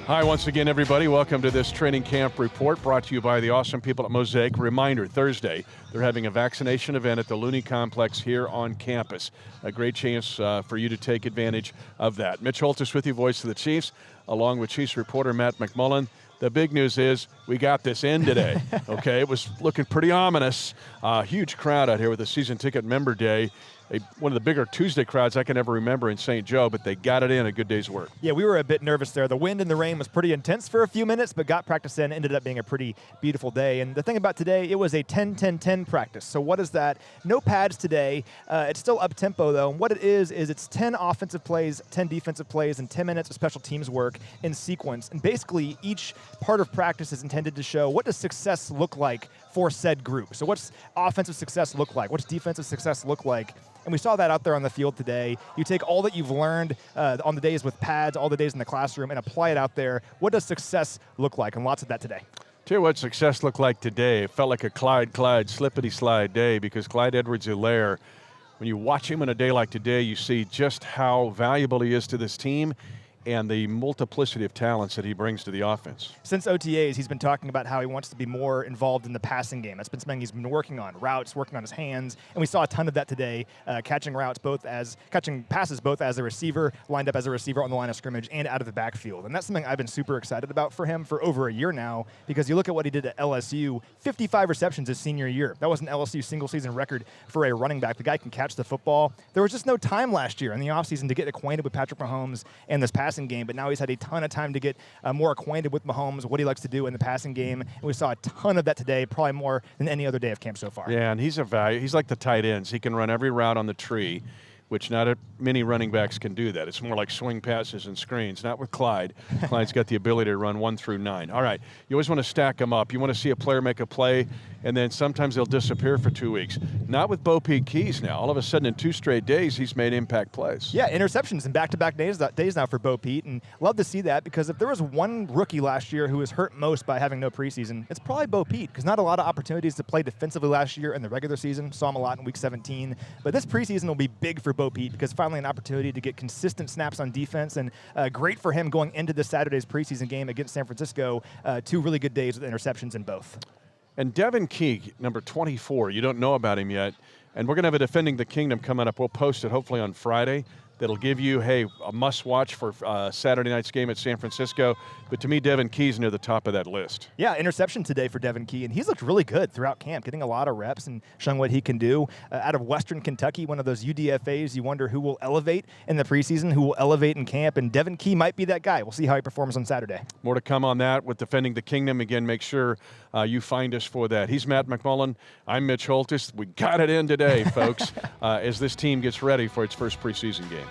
Hi, once again, everybody. Welcome to this training camp report brought to you by the awesome people at Mosaic. Reminder, Thursday, they're having a vaccination event at the Looney Complex here on campus. A great chance for you to take advantage of that. Mitch Holthus with you, voice of the Chiefs, along with Chiefs reporter Matt McMullen. The big news is we got this in today, okay? It was looking pretty ominous. Huge crowd out here with the season ticket member day. One of the bigger Tuesday crowds I can ever remember in St. Joe, but they got it in, a good day's work. Yeah, we were a bit nervous there. The wind and the rain was pretty intense for a few minutes, but got practice in, ended up being a pretty beautiful day. And the thing about today, it was a 10-10-10 practice. So what is that? No pads today. It's still up-tempo, though. And what it is it's 10 offensive plays, 10 defensive plays, and 10 minutes of special teams work in sequence. And basically, each part of practice is intended to show what does success look like for said group. So what's offensive success look like? What's defensive success look like? And we saw that out there on the field today. You take all that you've learned on the days with pads, all the days in the classroom, and apply it out there. What does success look like? And lots of that today. Tell you what success looked like today. It felt like a Clyde slippity-slide day because Clyde Edwards-Helaire, when you watch him on a day like today, you see just how valuable he is to this team and the multiplicity of talents that he brings to the offense. Since OTAs, he's been talking about how he wants to be more involved in the passing game. That's been something he's been working on, routes, working on his hands, and we saw a ton of that today, catching passes both as a receiver, lined up as a receiver on the line of scrimmage, and out of the backfield. And that's something I've been super excited about for him for over a year now, because you look at what he did at LSU, 55 receptions his senior year. That was an LSU single-season record for a running back. The guy can catch the football. There was just no time last year in the offseason to get acquainted with Patrick Mahomes and this passing game, but now he's had a ton of time to get more acquainted with Mahomes, what he likes to do in the passing game, and we saw a ton of that today, probably more than any other day of camp so far. Yeah, and he's a value. He's like the tight ends. He can run every route on the tree, which not many running backs can do that. It's more like swing passes and screens, not with Clyde. Clyde's got the ability to run 1 through 9. All right, you always want to stack them up. You want to see a player make a play, and then sometimes they'll disappear for 2 weeks. Not with Bo Peep Keys now. All of a sudden, in 2 straight days, he's made impact plays. Yeah, interceptions in back-to-back days now for Bo Peep, and love to see that, because if there was one rookie last year who was hurt most by having no preseason, it's probably Bo Peep, because not a lot of opportunities to play defensively last year in the regular season. Saw him a lot in Week 17, but this preseason will be big for Bo Peep, because finally an opportunity to get consistent snaps on defense, and great for him going into this Saturday's preseason game against San Francisco. 2 really good days with interceptions in both. And Devin Keeg, number 24, you don't know about him yet, and we're going to have a Defending the Kingdom coming up. We'll post it hopefully on Friday. That'll give you, hey, a must-watch for Saturday night's game at San Francisco. But to me, Devin Key's near the top of that list. Yeah, interception today for Devin Key, and he's looked really good throughout camp, getting a lot of reps and showing what he can do. Out of Western Kentucky, one of those UDFAs, you wonder who will elevate in the preseason, who will elevate in camp, and Devin Key might be that guy. We'll see how he performs on Saturday. More to come on that with Defending the Kingdom. Again, make sure you find us for that. He's Matt McMullen. I'm Mitch Holthus. We got it in today, folks, as this team gets ready for its first preseason game.